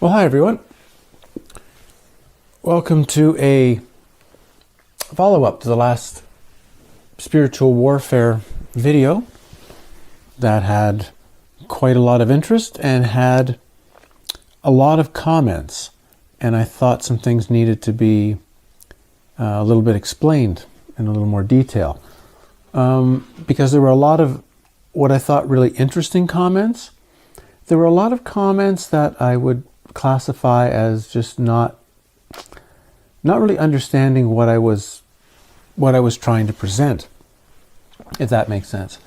Well, hi everyone. Welcome to a follow-up to the last spiritual warfare video that had quite a lot of interest and had a lot of comments. And I thought some things needed to be a little bit explained in a little more detail. Because there were a lot of what I thought really interesting comments. There were a lot of comments that I would classify as just not really understanding what I was trying to present, if that makes sense.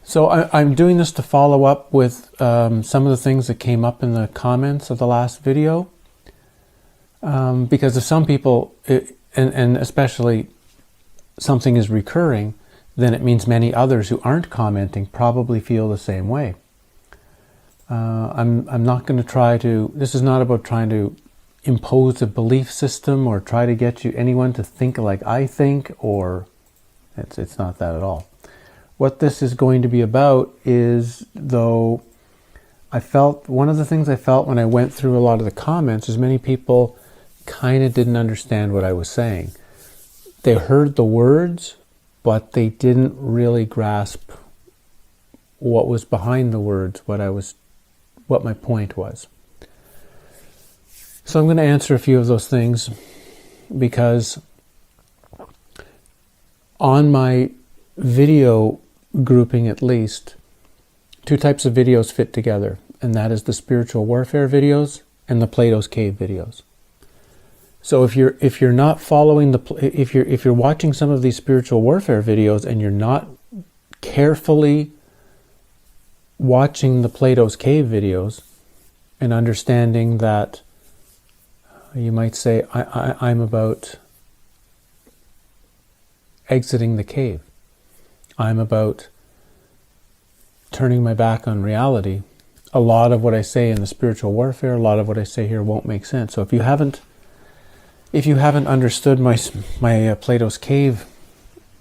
So I'm doing this to follow up with some of the things that came up in the comments of the last video, because if some people, and especially something is recurring, then it means many others who aren't commenting probably feel the same way. I'm not going to try to, this is not about trying to impose a belief system or try to get anyone to think like I think, or it's not that at all. What this is going to be about is, though, one of the things I felt when I went through a lot of the comments is many people kind of didn't understand what I was saying. They heard the words, but they didn't really grasp what was behind the words, what my point was. So I'm going to answer a few of those things, because on my video grouping, at least, two types of videos fit together, and that is the spiritual warfare videos and the Plato's Cave videos. So if you're not following if you're watching some of these spiritual warfare videos and you're not carefully watching the Plato's Cave videos and understanding that, you might say, I'm about exiting the cave. I'm about turning my back on reality. A lot of what I say in the spiritual warfare, a lot of what I say here won't make sense. So if you haven't understood my Plato's Cave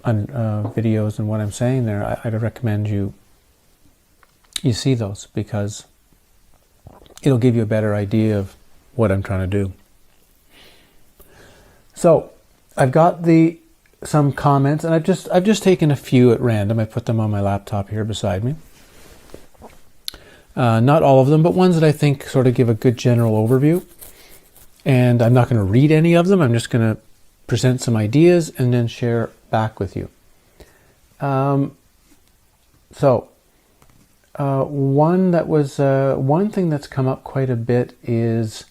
videos and what I'm saying there, I'd recommend you see those, because it'll give you a better idea of what I'm trying to do. So I've got some comments, and I've just taken a few at random. I put them on my laptop here beside me. Not all of them, but ones that I think sort of give a good general overview. And I'm not going to read any of them. I'm just going to present some ideas and then share back with you. One thing that's come up quite a bit is,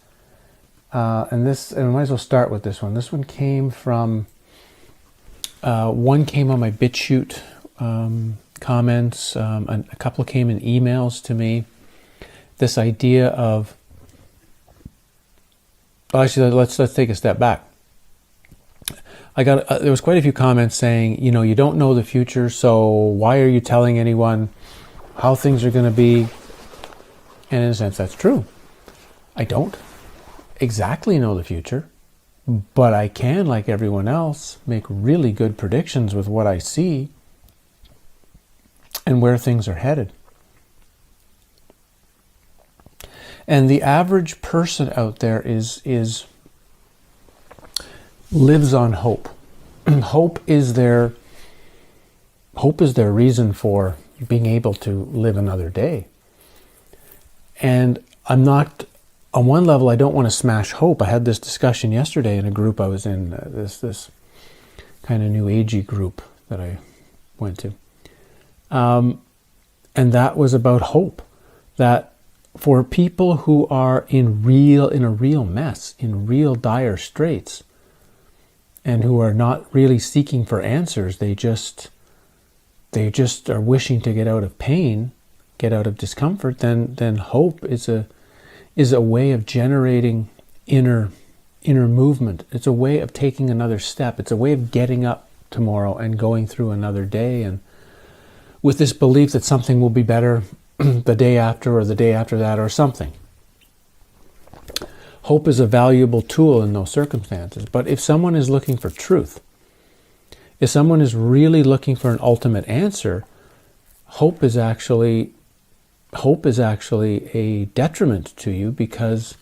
and I might as well start with this one. This one came from, one came on my BitChute comments, a couple came in emails to me. This idea of, well, actually, let's take a step back. There was quite a few comments saying, you don't know the future, so why are you telling anyone how things are going to be? And in a sense, that's true. I don't exactly know the future, but I can, like everyone else, make really good predictions with what I see and where things are headed. And the average person out there lives on hope. Hope is their reason for being able to live another day. And I'm not, on one level, I don't want to smash hope. I had this discussion yesterday in a group I was in, this kind of new agey group that I went to. And that was about hope. That for people who are in a real mess, in real dire straits, and who are not really seeking for answers, they just are wishing to get out of pain, get out of discomfort, then hope is a way of generating inner movement. It's a way of taking another step. It's a way of getting up tomorrow and going through another day, and with this belief that something will be better the day after or the day after that or something. Hope is a valuable tool in those circumstances. But if someone is looking for truth, if someone is really looking for an ultimate answer, hope is actually a detriment to you, because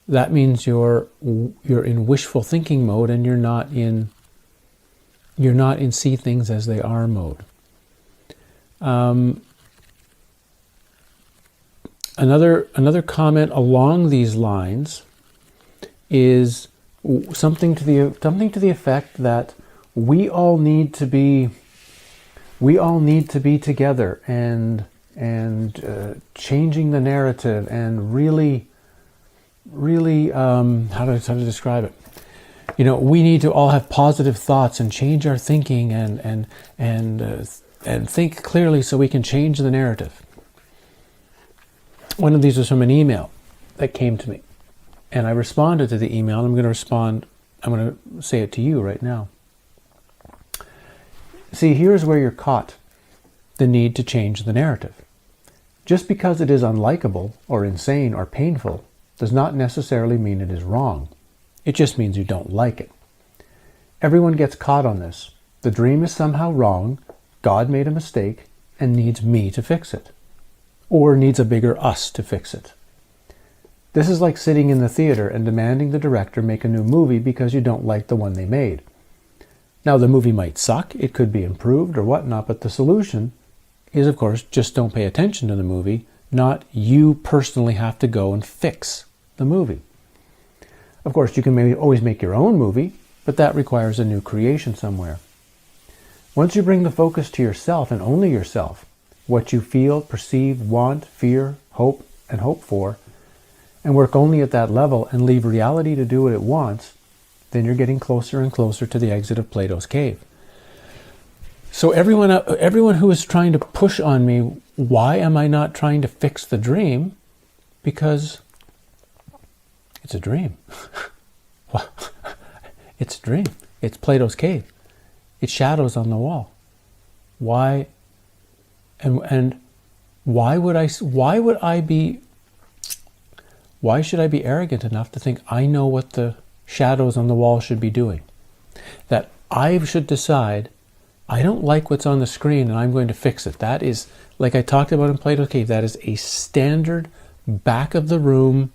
that means you're in wishful thinking mode, and you're not in see things as they are mode. Another comment along these lines is something to the effect that we all need to be together and changing the narrative and really how to describe it. We need to all have positive thoughts and change our thinking and think clearly so we can change the narrative. One of these was from an email that came to me, and I responded to the email. I'm going to say it to you right now. See, here's where you're caught. The need to change the narrative. Just because it is unlikable or insane or painful does not necessarily mean it is wrong. It just means you don't like it. Everyone gets caught on this. The dream is somehow wrong, God made a mistake, and needs me to fix it. Or needs a bigger us to fix it. This is like sitting in the theater and demanding the director make a new movie because you don't like the one they made. Now, the movie might suck, it could be improved or whatnot, but the solution is, of course, just don't pay attention to the movie, not you personally have to go and fix the movie. Of course, you can maybe always make your own movie, but that requires a new creation somewhere. Once you bring the focus to yourself and only yourself, what you feel, perceive, want, fear, hope, and hope for, and work only at that level and leave reality to do what it wants, then you're getting closer and closer to the exit of Plato's cave. So everyone who is trying to push on me, why am I not trying to fix the dream? Because it's a dream. It's a dream. It's Plato's cave. It's shadows on the wall. Why? And why should I be arrogant enough to think I know what the shadows on the wall should be doing? That I should decide I don't like what's on the screen and I'm going to fix it. That is, like I talked about in Plato's cave, that is a standard back of the room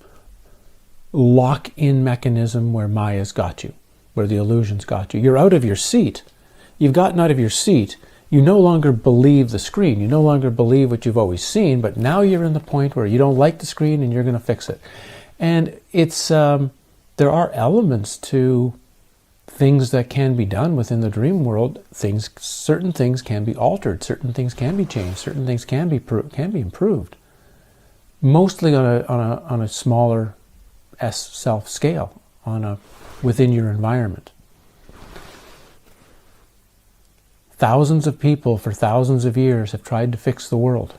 lock-in mechanism where Maya's got you, where the illusion's got you. You're out of your seat. You've gotten out of your seat. You no longer believe the screen. You no longer believe what you've always seen, but now you're in the point where you don't like the screen and you're going to fix it. And it's there are elements to things that can be done within the dream world. Certain things can be altered. Certain things can be changed. Certain things can be improved. Mostly on a smaller self scale, within your environment. Thousands of people for thousands of years have tried to fix the world,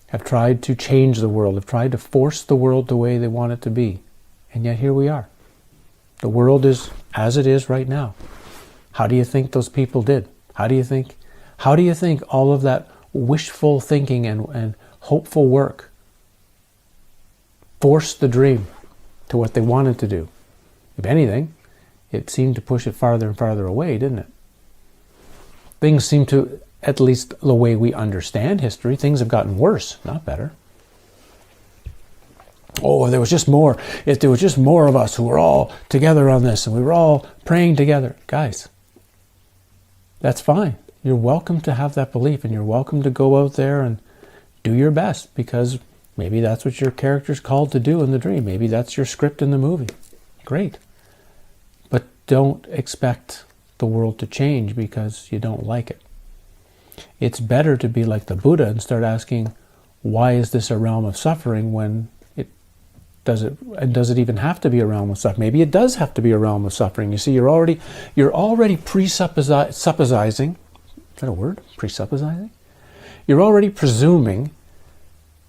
have tried to change the world, have tried to force the world the way they want it to be. And yet here we are. The world is as it is right now. How do you think those people did? How do you think all of that wishful thinking and hopeful work forced the dream to what they wanted to do? If anything, it seemed to push it farther and farther away, didn't it? Things seem to, at least the way we understand history, things have gotten worse, not better. Oh, there was just more. If there was just more of us who were all together on this and we were all praying together. Guys, that's fine. You're welcome to have that belief and you're welcome to go out there and do your best because maybe that's what your character's called to do in the dream. Maybe that's your script in the movie. Great. But don't expect the world to change because you don't like it. It's better to be like the Buddha and start asking, why is this a realm of suffering when does it even have to be a realm of suffering? Maybe it does have to be a realm of suffering. You see, you're already presupposizing. Is that a word? Presupposizing? You're already presuming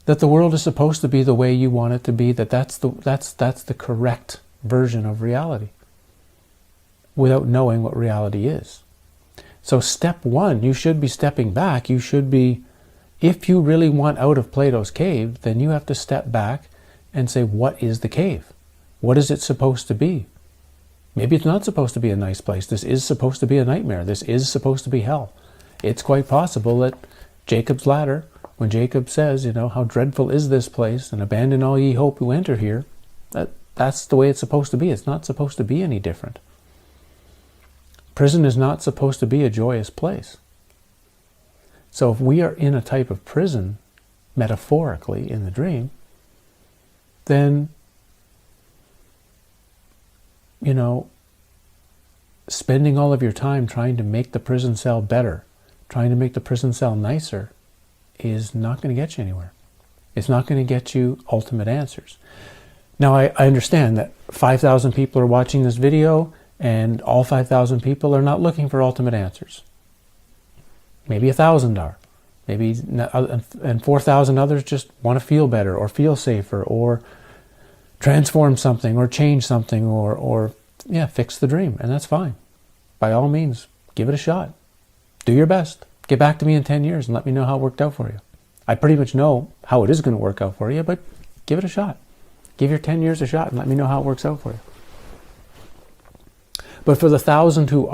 that the world is supposed to be the way you want it to be, that's the correct version of reality, without knowing what reality is. So step one, you should be stepping back. You should be, if you really want out of Plato's cave, then you have to step back and say, what is the cave? What is it supposed to be? Maybe it's not supposed to be a nice place. This is supposed to be a nightmare. This is supposed to be hell. It's quite possible that Jacob's ladder, when Jacob says, how dreadful is this place, and abandon all ye hope who enter here, that that's the way it's supposed to be. It's not supposed to be any different. Prison is not supposed to be a joyous place. So if we are in a type of prison, metaphorically in the dream, then, you know, spending all of your time trying to make the prison cell better, trying to make the prison cell nicer, is not going to get you anywhere. It's not going to get you ultimate answers. Now, I understand that 5,000 people are watching this video, and all 5,000 people are not looking for ultimate answers. Maybe 1,000 are. Maybe, and 4,000 others just want to feel better, or feel safer, or transform something, or change something, or fix the dream, and that's fine. By all means, give it a shot. Do your best. Get back to me in 10 years and let me know how it worked out for you. I pretty much know how it is going to work out for you, but give it a shot. Give your 10 years a shot and let me know how it works out for you. But for the 1,000 who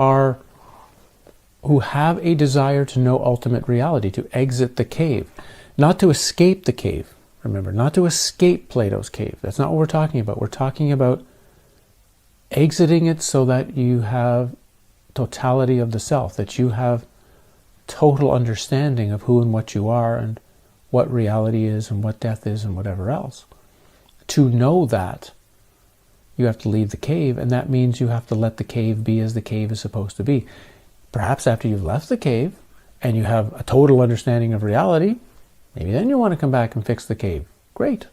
have a desire to know ultimate reality, to exit the cave, not to escape the cave, remember, not to escape Plato's cave. That's not what we're talking about. We're talking about exiting it so that you have totality of the self, that you have total understanding of who and what you are, and what reality is, and what death is, and whatever else. To know that, you have to leave the cave, and that means you have to let the cave be as the cave is supposed to be. Perhaps after you've left the cave, and you have a total understanding of reality, maybe then you want to come back and fix the cave. Great.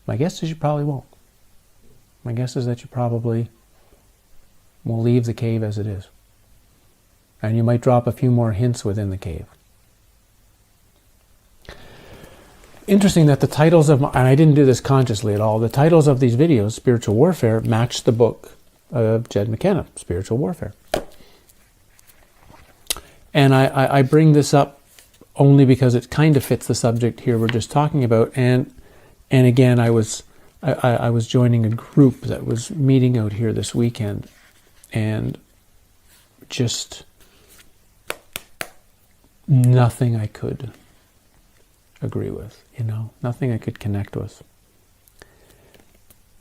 My guess is you probably won't. My guess is that you probably will leave the cave as it is. And you might drop a few more hints within the cave. Interesting that the titles of, and I didn't do this consciously at all, the titles of these videos, Spiritual Warfare, match the book of Jed McKenna, Spiritual Warfare. And I bring this up only because it kind of fits the subject here we're just talking about. And again, I was joining a group that was meeting out here this weekend, and just nothing I could agree with, nothing I could connect with.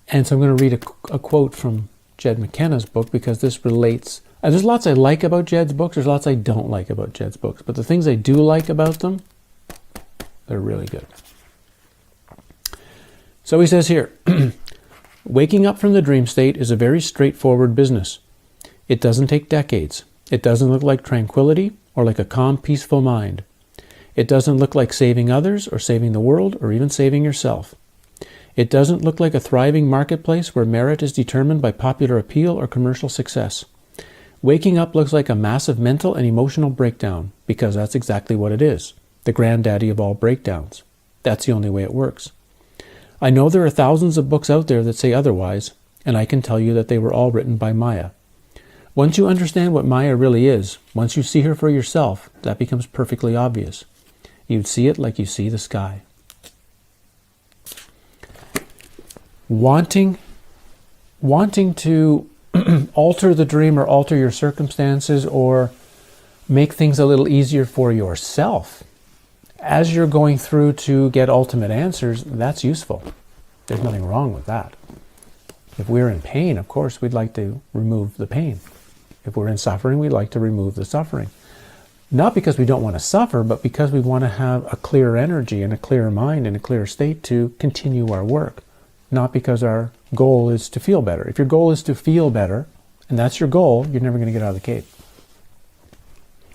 And so I'm going to read a quote from Jed McKenna's book, because this relates. There's lots I like about Jed's books, there's lots I don't like about Jed's books, but the things I do like about them, they're really good. So he says here, waking up from the dream state is a very straightforward business. It doesn't take decades. It doesn't look like tranquility or like a calm, peaceful mind. It doesn't look like saving others or saving the world or even saving yourself. It doesn't look like a thriving marketplace where merit is determined by popular appeal or commercial success. Waking up looks like a massive mental and emotional breakdown, because that's exactly what it is, the granddaddy of all breakdowns. That's the only way it works. I know there are thousands of books out there that say otherwise, and I can tell you that they were all written by Maya. Once you understand what Maya really is, once you see her for yourself, that becomes perfectly obvious. You'd see it like you see the sky. Wanting to alter the dream or alter your circumstances or make things a little easier for yourself as you're going through to get ultimate answers, that's useful. There's nothing wrong with that. If we're in pain, of course, we'd like to remove the pain. If we're in suffering, we'd like to remove the suffering. Not because we don't want to suffer, but because we want to have a clearer energy and a clearer mind and a clearer state to continue our work. Not because our goal is to feel better. If your goal is to feel better, and that's your goal, you're never going to get out of the cave.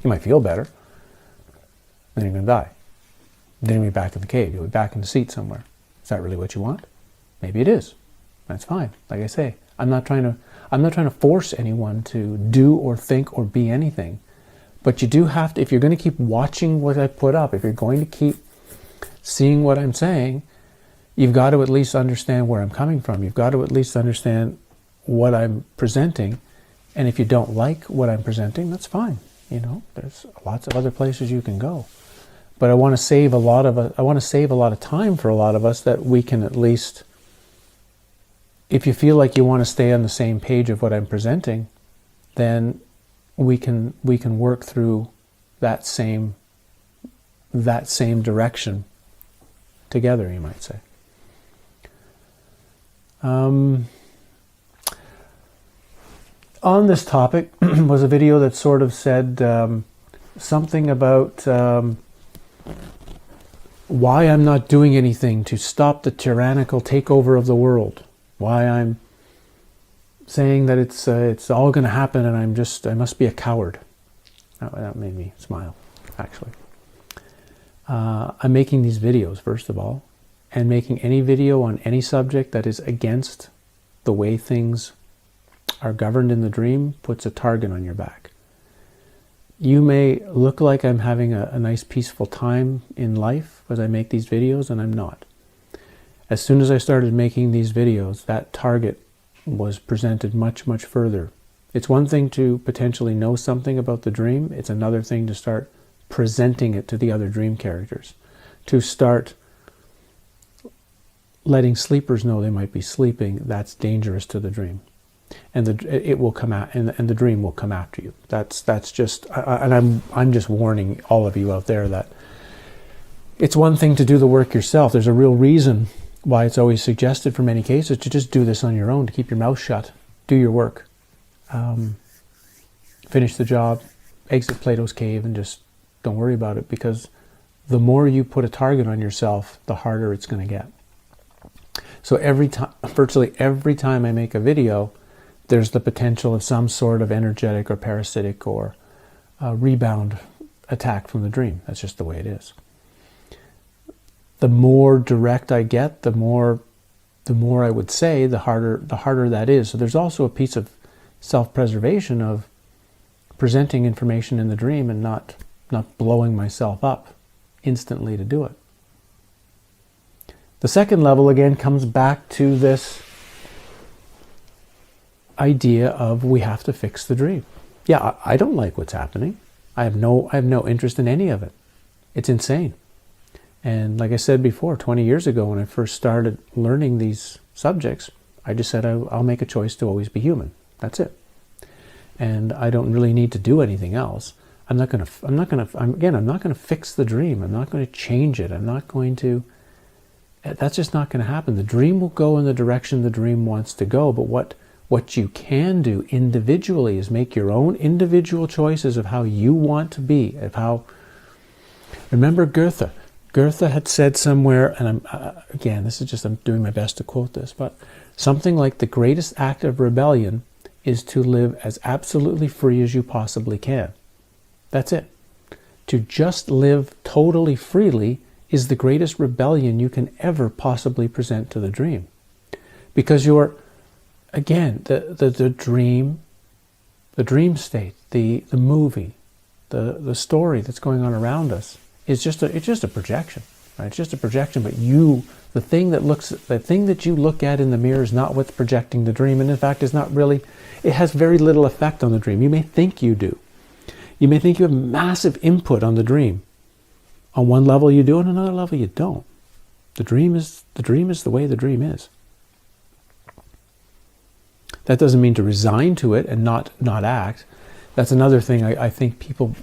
You might feel better, then you're going to die. Then you'll be back in the cave. You'll be back in the seat somewhere. Is that really what you want? Maybe it is. That's fine. Like I say, I'm not trying to force anyone to do or think or be anything. But you do have to, if you're going to keep watching what I put up, if you're going to keep seeing what I'm saying, you've got to at least understand where I'm coming from. You've got to at least understand what I'm presenting. And if you don't like what I'm presenting, that's fine. There's lots of other places you can go. But I want to save a lot of time for a lot of us, that we can at least, if you feel like you want to stay on the same page of what I'm presenting, then we can work through that same direction together, you might say. On this topic was a video that sort of said something about why I'm not doing anything to stop the tyrannical takeover of the world. Why I'm saying that it's all going to happen and I must be a coward. That made me smile, actually. I'm making these videos, first of all, and making any video on any subject that is against the way things are governed in the dream puts a target on your back. You may look like I'm having a nice peaceful time in life as I make these videos, and I'm not. As soon as I started making these videos, that target was presented much, much further. It's one thing to potentially know something about the dream. It's another thing to start presenting it to the other dream characters. To start letting sleepers know they might be sleeping, that's dangerous to the dream. And it will come out, and the dream will come after you. That's just, and I'm just warning all of you out there that it's one thing to do the work yourself. There's a real reason why it's always suggested for many cases to just do this on your own, to keep your mouth shut, do your work, finish the job, exit Plato's cave, and just don't worry about it, because the more you put a target on yourself, the harder it's going to get. So virtually every time I make a video, there's the potential of some sort of energetic or parasitic or rebound attack from the dream. That's just the way it is. The more direct I get, the more I would say, the harder that is. So there's also a piece of self-preservation of presenting information in the dream and not blowing myself up instantly to do it. The second level again comes back to this idea of we have to fix the dream. Yeah, I don't like what's happening. I have no interest in any of it. It's insane. And like I said before, 20 years ago when I first started learning these subjects, I just said I'll make a choice to always be human. That's it. And I don't really need to do anything else. I'm not going to fix the dream. I'm not going to change it. That's just not going to happen. The dream will go in the direction the dream wants to go, but what you can do individually is make your own individual choices of how you want to be, remember Goethe. Goethe had said somewhere, and I'm doing my best to quote this, but something like the greatest act of rebellion is to live as absolutely free as you possibly can. That's it. To just live totally freely is the greatest rebellion you can ever possibly present to the dream. Because you're, again, the dream state, the movie, the story that's going on around us is just a projection, right? It's just a projection, but the thing that you look at in the mirror is not what's projecting the dream, and in fact it has very little effect on the dream. You may think you do. You may think you have massive input on the dream. On one level you do, on another level you don't. The dream is the way the dream is. That doesn't mean to resign to it and not act. That's another thing I think people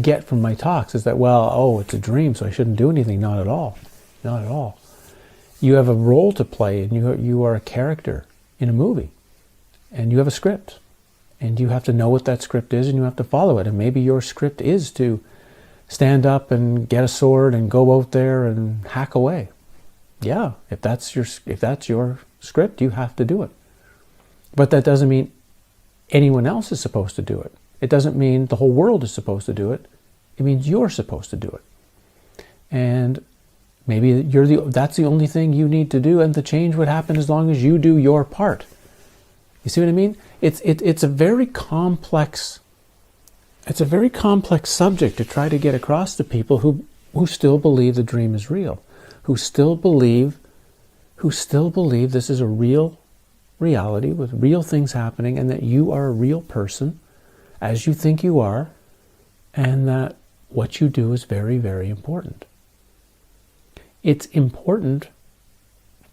get from my talks is that, it's a dream, so I shouldn't do anything. Not at all. Not at all. You have a role to play, and you are a character in a movie, and you have a script, and you have to know what that script is, and you have to follow it. And maybe your script is to stand up and get a sword and go out there and hack away. Yeah, if that's your script, you have to do it. But that doesn't mean anyone else is supposed to do it. It doesn't mean the whole world is supposed to do it. It means you're supposed to do it. And maybe that's the only thing you need to do, and the change would happen as long as you do your part. You see what I mean? It's a very complex subject to try to get across to people who still believe the dream is real, who still believe this is a real reality with real things happening, and that you are a real person as you think you are, and that what you do is very, very important. It's important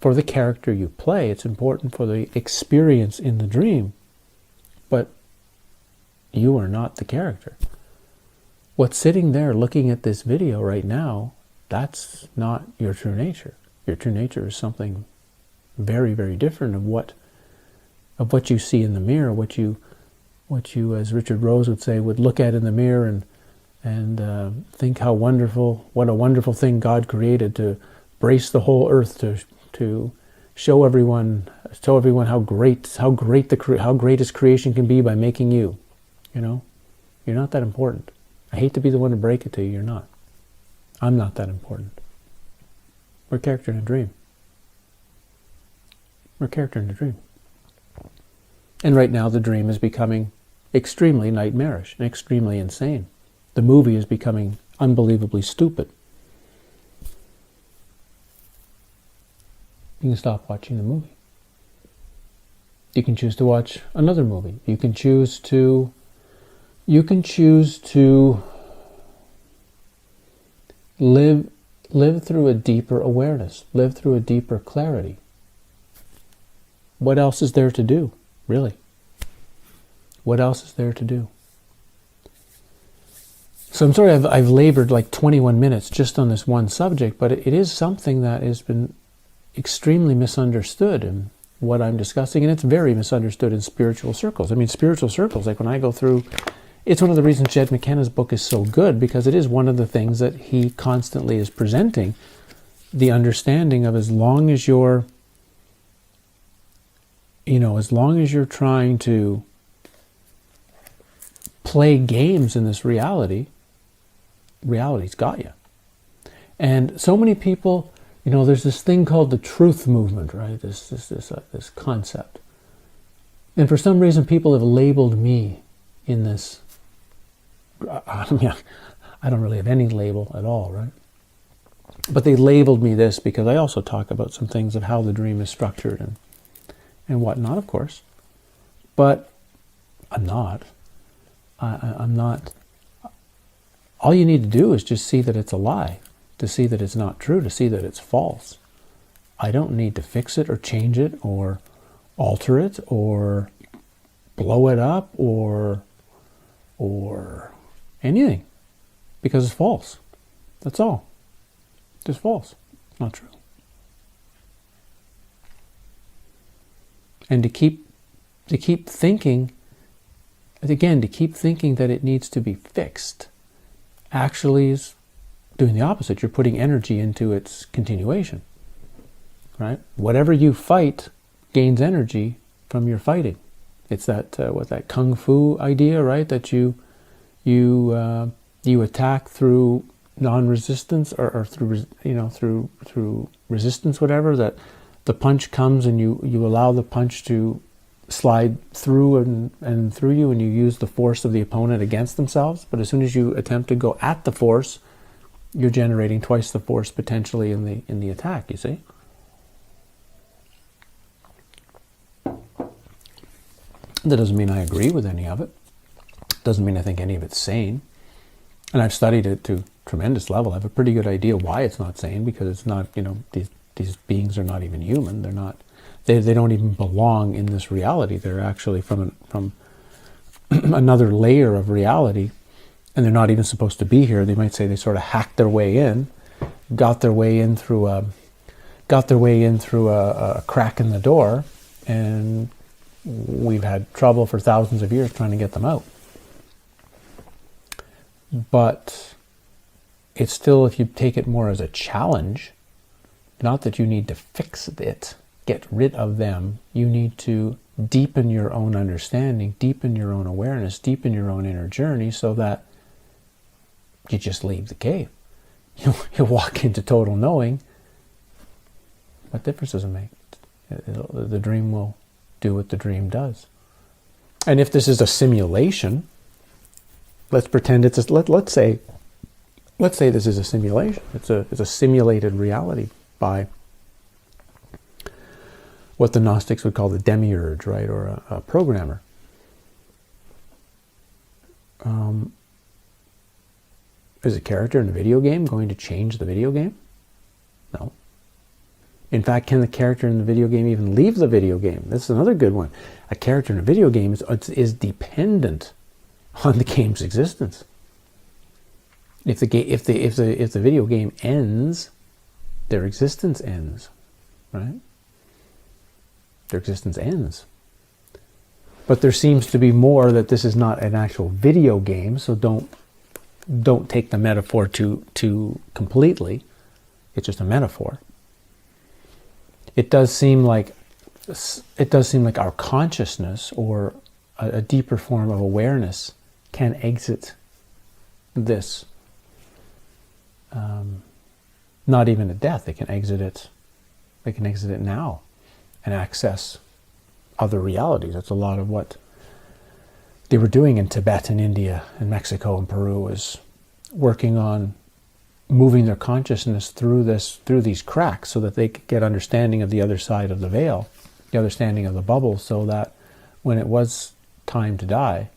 for the character you play. It's important for the experience in the dream, but you are not the character. What's sitting there looking at this video right now, that's not your true nature. Your true nature is something very, very different of what you see in the mirror, what you, as Richard Rose would say, would look at in the mirror and think what a wonderful thing God created to brace the whole earth to show everyone how great His creation can be by making you. You know, you're not that important. I hate to be the one to break it to you. You're not. I'm not that important. We're a character in a dream. We're a character in a dream. And right now the dream is becoming extremely nightmarish and extremely insane. The movie is becoming unbelievably stupid. You can stop watching the movie. You can choose to watch another movie. You can choose to live through a deeper awareness, live through a deeper clarity. What else is there to do, really? What else is there to do? So I'm sorry I've labored like 21 minutes just on this one subject, but it is something that has been extremely misunderstood in what I'm discussing, and it's very misunderstood in spiritual circles. I mean, spiritual circles, like when I go through, it's one of the reasons Jed McKenna's book is so good, because it is one of the things that he constantly is presenting, the understanding of as long as you're trying to play games in this reality's got you. And so many people, there's this thing called the truth movement, right? This concept. And for some reason, people have labeled me in this. I don't really have any label at all, right? But they labeled me this because I also talk about some things of how the dream is structured and whatnot, of course. But I'm not. I'm not. All you need to do is just see that it's a lie, to see that it's not true, to see that it's false. I don't need to fix it or change it or alter it or blow it up or anything, because it's false. That's all. Just false. It's not true. And to keep thinking, again, to keep thinking that it needs to be fixed actually is doing the opposite. You're putting energy into its continuation, right? Whatever you fight gains energy from your fighting. It's that that kung fu idea, right? That you attack through non-resistance or through resistance, whatever. That the punch comes and you allow the punch to slide through and through you, and you use the force of the opponent against themselves. But as soon as you attempt to go at the force, you're generating twice the force potentially in the attack, you see? That doesn't mean I agree with any of it. Doesn't mean I think any of it's sane. And I've studied it to a tremendous level. I have a pretty good idea why it's not sane, because it's not, these beings are not even human. They're not. They don't even belong in this reality. They're actually from another layer of reality, and they're not even supposed to be here. They might say they sort of hacked their way in, got their way in through a crack in the door, and we've had trouble for thousands of years trying to get them out. But it's still, if you take it more as a challenge, not that you need to fix it, get rid of them, you need to deepen your own understanding, deepen your own awareness, deepen your own inner journey, so that you just leave the cave. You walk into total knowing. What difference does it make? The dream will do what the dream does. And if this is a simulation, let's pretend it's let's say this is a simulation. It's a simulated reality by what the Gnostics would call the demiurge, right, or a programmer. Is a character in a video game going to change the video game? No. In fact, can the character in the video game even leave the video game? This is another good one. A character in a video game is dependent on the game's existence. If the video game ends, their existence ends, right? their existence ends. But there seems to be more, that this is not an actual video game, so don't take the metaphor too completely. It's just a metaphor. It does seem like our consciousness, or a deeper form of awareness, can exit this. Not even at death. They can exit it. They can exit it now and access other realities. That's a lot of what they were doing in Tibet and India and Mexico and Peru, was working on moving their consciousness through these cracks, so that they could get understanding of the other side of the veil, the understanding of the bubble, so that when it was time to die,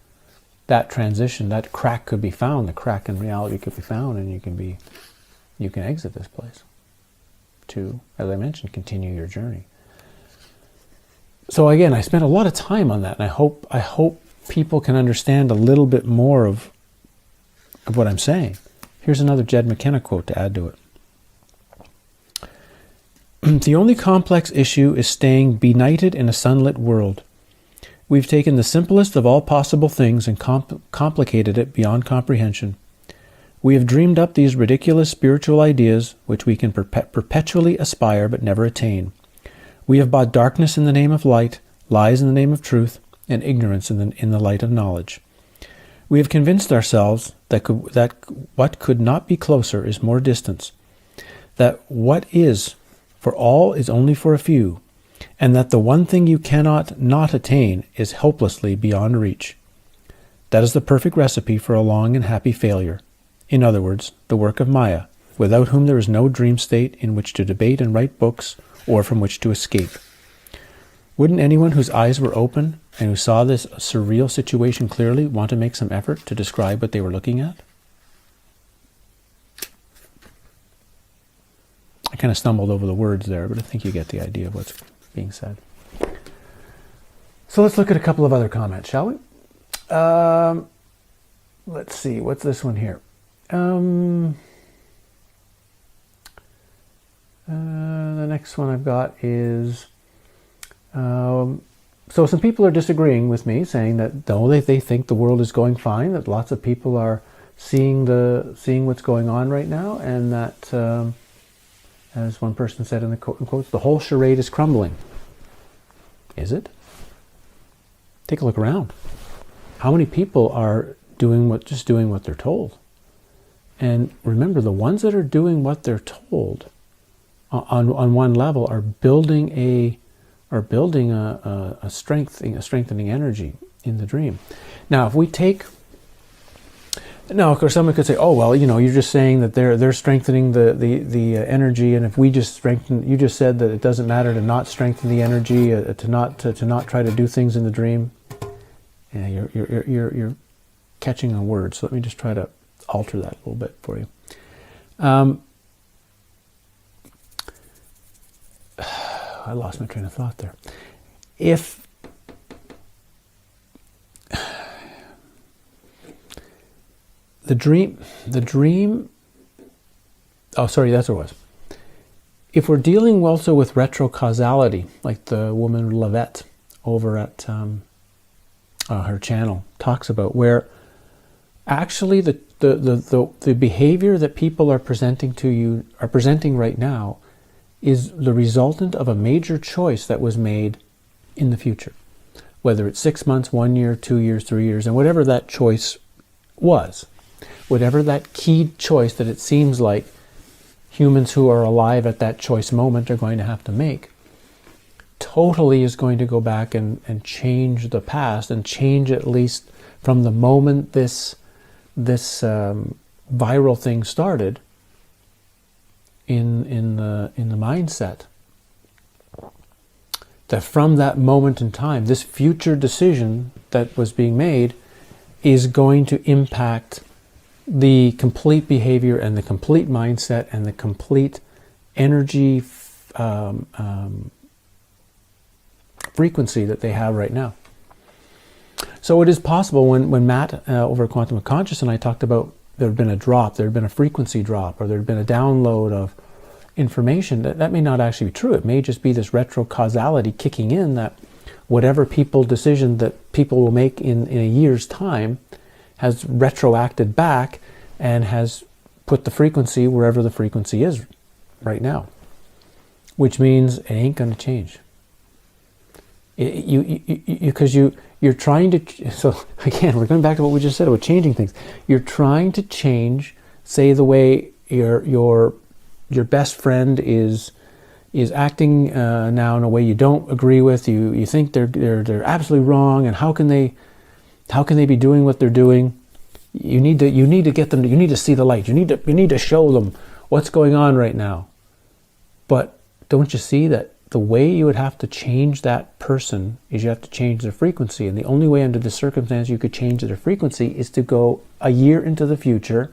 that transition, that crack could be found, the crack in reality could be found, and you can exit this place to, as I mentioned, continue your journey. So again, I spent a lot of time on that, and I hope people can understand a little bit more of what I'm saying. Here's another Jed McKenna quote to add to it. The only complex issue is staying benighted in a sunlit world. We've taken the simplest of all possible things and complicated it beyond comprehension. We have dreamed up these ridiculous spiritual ideas which we can perpetually aspire but never attain. We have bought darkness in the name of light, lies in the name of truth, and ignorance in the light of knowledge. We have convinced ourselves that what could not be closer is more distance, that what is for all is only for a few, and that the one thing you cannot not attain is hopelessly beyond reach. That is the perfect recipe for a long and happy failure. In other words, the work of Maya, without whom there is no dream state in which to debate and write books, or from which to escape. Wouldn't anyone whose eyes were open and who saw this surreal situation clearly want to make some effort to describe what they were looking at? I kind of stumbled over the words there, but I think you get the idea of what's being said. So let's look at a couple of other comments, shall we? Let's see, what's this one here? The next one I've got is, so some people are disagreeing with me, saying that no, they think the world is going fine, that lots of people are seeing what's going on right now, and that, as one person said in the quotes, the whole charade is crumbling. Is it? Take a look around. How many people are doing what they're told? And remember, the ones that are doing what they're told, on one level, are building a strengthening energy in the dream. Now, if we take, now of course someone could say, oh well, you're just saying that they're strengthening the energy, and if we just strengthen, you just said that it doesn't matter to not strengthen the energy, to not try to do things in the dream. Yeah, you're catching on words. So let me just try to alter that a little bit for you. I lost my train of thought there. If the dream, oh, sorry, that's what it was. If we're dealing also with retrocausality, like the woman Lavette over at her channel talks about, where actually the behavior that people are presenting right now is the resultant of a major choice that was made in the future. Whether it's 6 months, 1 year, 2 years, 3 years, and whatever that choice was, whatever that key choice that it seems like humans who are alive at that choice moment are going to have to make, totally is going to go back and change the past, and change at least from the moment this viral thing started in the mindset. That from that moment in time, this future decision that was being made is going to impact the complete behavior and the complete mindset and the complete energy frequency that they have right now. So it is possible, when Matt over at Quantum of Conscious and I talked about there had been a drop, there had been a frequency drop, or there had been a download of information, that may not actually be true. It may just be this retrocausality kicking in, that whatever decision that people will make in a year's time has retroacted back and has put the frequency wherever the frequency is right now, which means it ain't going to change. Because you're trying to, so again, we're going back to what we just said about changing things. You're trying to change, say, the way your best friend is acting now in a way you don't agree with. You think they're absolutely wrong, and how can they be doing what they're doing? You need to get them. You need to see the light. You need to show them what's going on right now. But don't you see that the way you would have to change that person is you have to change their frequency, and the only way under this circumstance you could change their frequency is to go a year into the future,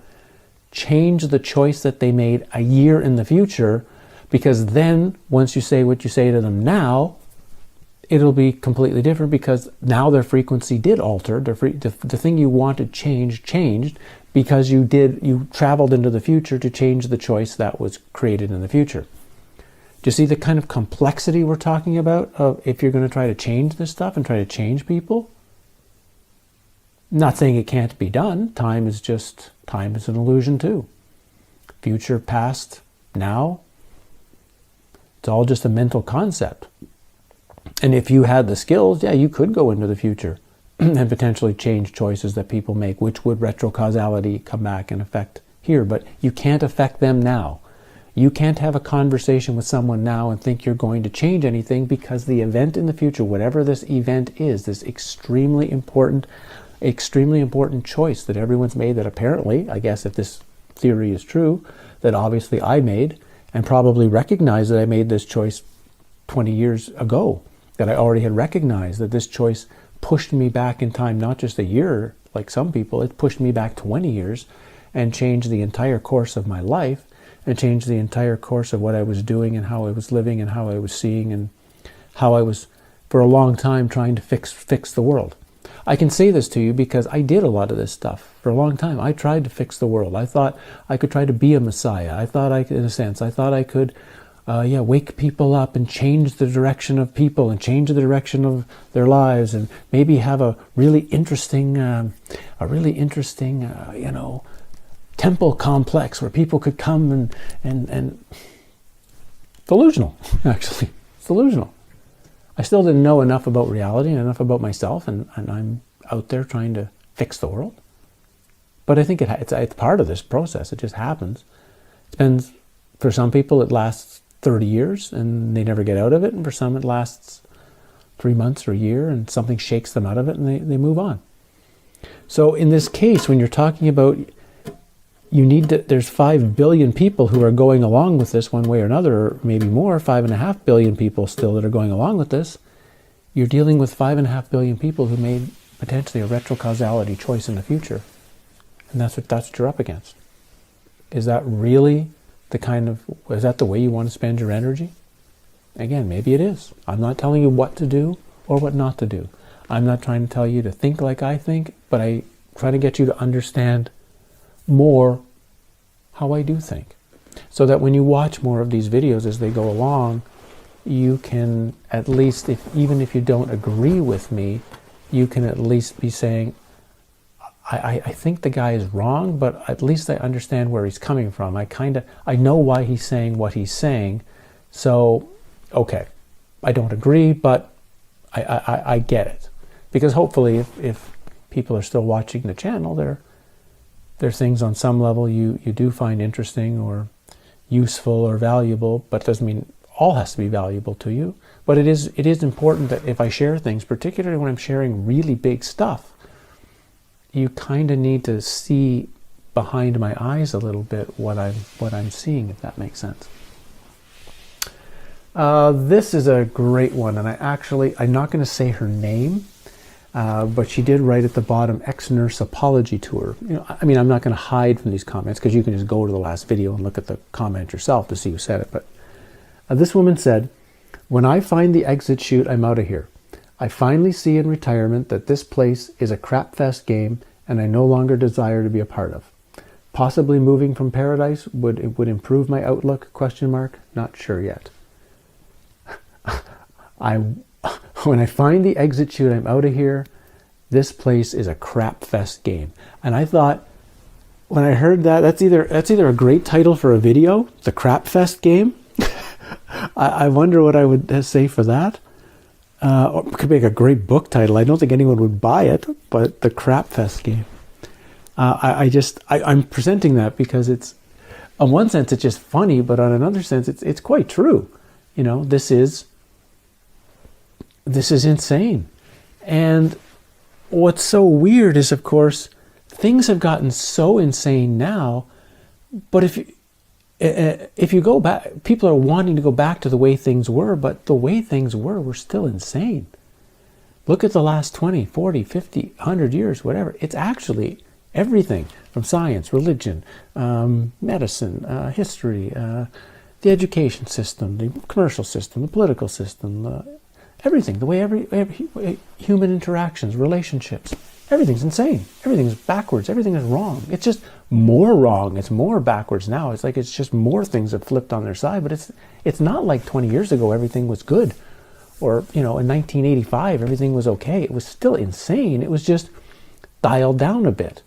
change the choice that they made a year in the future, because then once you say what you say to them now, it'll be completely different, because now their frequency did alter. The thing you wanted changed because you traveled into the future to change the choice that was created in the future. Do you see the kind of complexity we're talking about of if you're going to try to change this stuff and try to change people? Not saying it can't be done. Time is an illusion too. Future, past, now, it's all just a mental concept. And if you had the skills, yeah, you could go into the future and potentially change choices that people make, which would retrocausality come back and affect here. But you can't affect them now. You can't have a conversation with someone now and think you're going to change anything, because the event in the future, whatever this event is, this extremely important choice that everyone's made, that apparently, I guess if this theory is true, that obviously I made, and probably recognized that I made this choice 20 years ago, that I already had recognized that this choice pushed me back in time, not just a year like some people, it pushed me back 20 years and changed the entire course of my life, and changed the entire course of what I was doing and how I was living and how I was seeing and how I was, for a long time, trying to fix the world. I can say this to you because I did a lot of this stuff for a long time. I tried to fix the world. I thought I could try to be a messiah. I thought I could wake people up and change the direction of people and change the direction of their lives, and maybe have a really interesting temple complex where people could come and delusional, actually. It's delusional. I still didn't know enough about reality and enough about myself, and I'm out there trying to fix the world. But I think it's part of this process. It just happens. It depends. For some people it lasts 30 years and they never get out of it, and for some it lasts 3 months or a year and something shakes them out of it and they move on. So in this case, when you're talking about there's 5 billion people who are going along with this one way or another, or maybe more, 5.5 billion people still that are going along with this. You're dealing with 5.5 billion people who made potentially a retrocausality choice in the future. And that's what you're up against. Is that really is that the way you want to spend your energy? Again, maybe it is. I'm not telling you what to do or what not to do. I'm not trying to tell you to think like I think, but I try to get you to understand more how I do think, so that when you watch more of these videos as they go along, you can at least, even if you don't agree with me, you can at least be saying, I think the guy is wrong, but at least I understand where he's coming from. I know why he's saying what he's saying. So, okay, I don't agree, but I get it. Because hopefully if people are still watching the channel, there are things on some level you do find interesting or useful or valuable, but it doesn't mean all has to be valuable to you. But it is important that if I share things, particularly when I'm sharing really big stuff, you kind of need to see behind my eyes a little bit what I'm seeing, if that makes sense. This is a great one, and I'm not going to say her name, but she did write at the bottom, ex-nurse apology tour. I'm not going to hide from these comments, because you can just go to the last video and look at the comment yourself to see who said it. But this woman said, "When I find the exit chute, I'm out of here. I finally see in retirement that this place is a crapfest game and I no longer desire to be a part of. possibly moving from paradise would improve my outlook? Question mark. Not sure yet. When I find the exit chute, I'm out of here. This place is a crap fest game. And I thought, when I heard that, that's either a great title for a video, the crap fest game. I wonder what I would say for that. Or it could make a great book title. I don't think anyone would buy it, but the crap fest game. I'm presenting that because it's, on one sense, it's just funny, but on another sense, it's quite true. You know, this is insane. And what's so weird is, of course, things have gotten so insane now, but if you go back, people are wanting to go back to the way things were, but the way things were still insane. Look at the last 20, 40, 50, 100 years, whatever. It's actually everything from science, religion, medicine, history, the education system, the commercial system, the political system, everything, the way every human interactions, relationships, everything's insane. Everything's backwards. Everything is wrong. It's just more wrong. It's more backwards now. It's like it's just more things have flipped on their side. But it's not like 20 years ago everything was good, or in 1985 everything was okay. It was still insane. It was just dialed down a bit.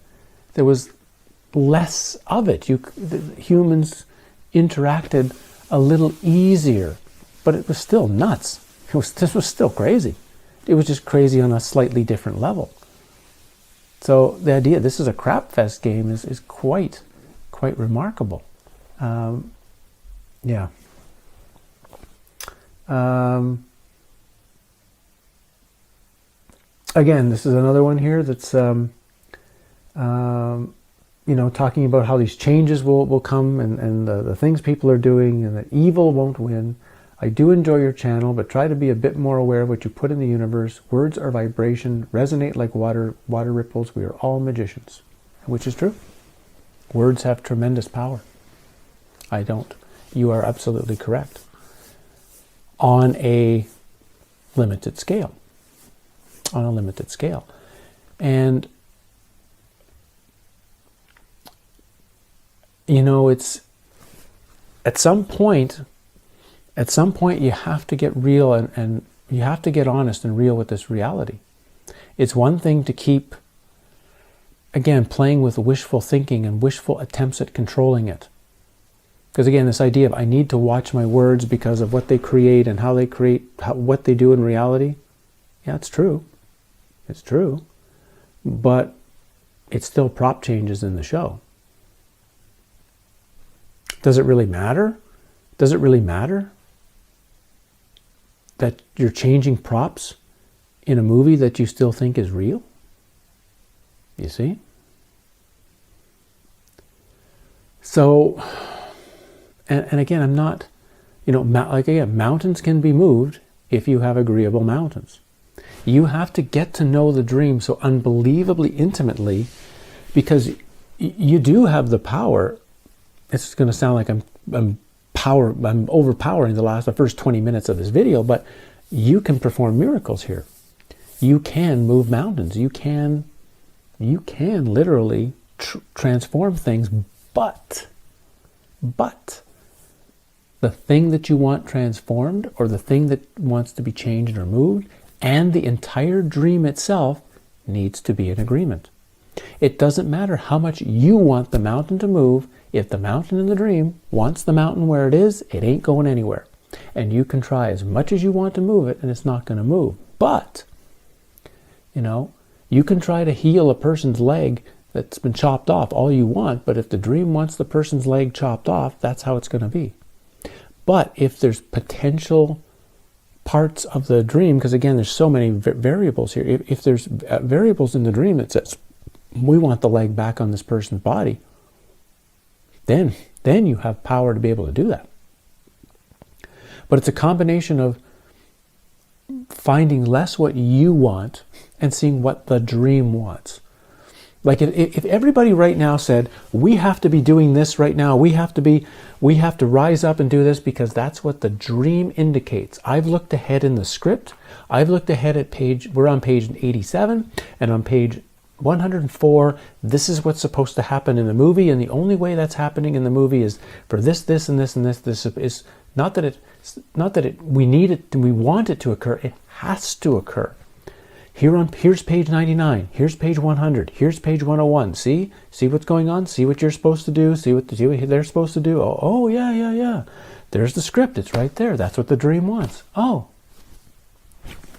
There was less of it. Humans interacted a little easier, but it was still nuts. This was still crazy. It was just crazy on a slightly different level. So the idea this is a crap fest game is quite remarkable. Yeah. Again, this is another one here that's talking about how these changes will come and the things people are doing and that evil won't win. I do enjoy your channel, but try to be a bit more aware of what you put in the universe. Words are vibration, resonate like water ripples. We are all magicians, which is true. Words have tremendous power. I don't. You are absolutely correct. On a limited scale. On a limited scale. And, it's at some point you have to get real and you have to get honest and real with this reality. It's one thing to keep, again, playing with wishful thinking and wishful attempts at controlling it. Because again, this idea of I need to watch my words because of what they create and how they create, what they do in reality. Yeah, it's true. It's true. But it's still prop changes in the show. Does it really matter? Does it really matter that you're changing props in a movie that you still think is real? You see? So, and again, I'm not, mountains can be moved if you have agreeable mountains. You have to get to know the dream so unbelievably intimately because you do have the power. It's going to sound like I'm overpowering the first 20 minutes of this video, but you can perform miracles here. You can move mountains. You can literally transform things, but the thing that you want transformed or the thing that wants to be changed or moved and the entire dream itself needs to be in agreement. It doesn't matter how much you want the mountain to move. If the mountain in the dream wants the mountain where it is, it ain't going anywhere. And you can try as much as you want to move it and it's not going to move. But, you can try to heal a person's leg that's been chopped off all you want, but if the dream wants the person's leg chopped off, that's how it's going to be. But if there's potential parts of the dream, because again, there's so many variables here. If there's variables in the dream that says, we want the leg back on this person's body, then you have power to be able to do that. But it's a combination of finding less what you want and seeing what the dream wants. Like if everybody right now said, we have to be doing this right now, we have to rise up and do this because that's what the dream indicates. I've looked ahead in the script. I've looked ahead at we're on page 87 and on page 104, this is what's supposed to happen in the movie, and the only way that's happening in the movie is for this, this, and this, and this. This is not that we need it, we want it to occur. It has to occur. Here's page 99. Here's page 100. Here's page 101. See what's going on. See what you're supposed to do. See what they're supposed to do. Oh, yeah. There's the script. It's right there. That's what the dream wants. Oh,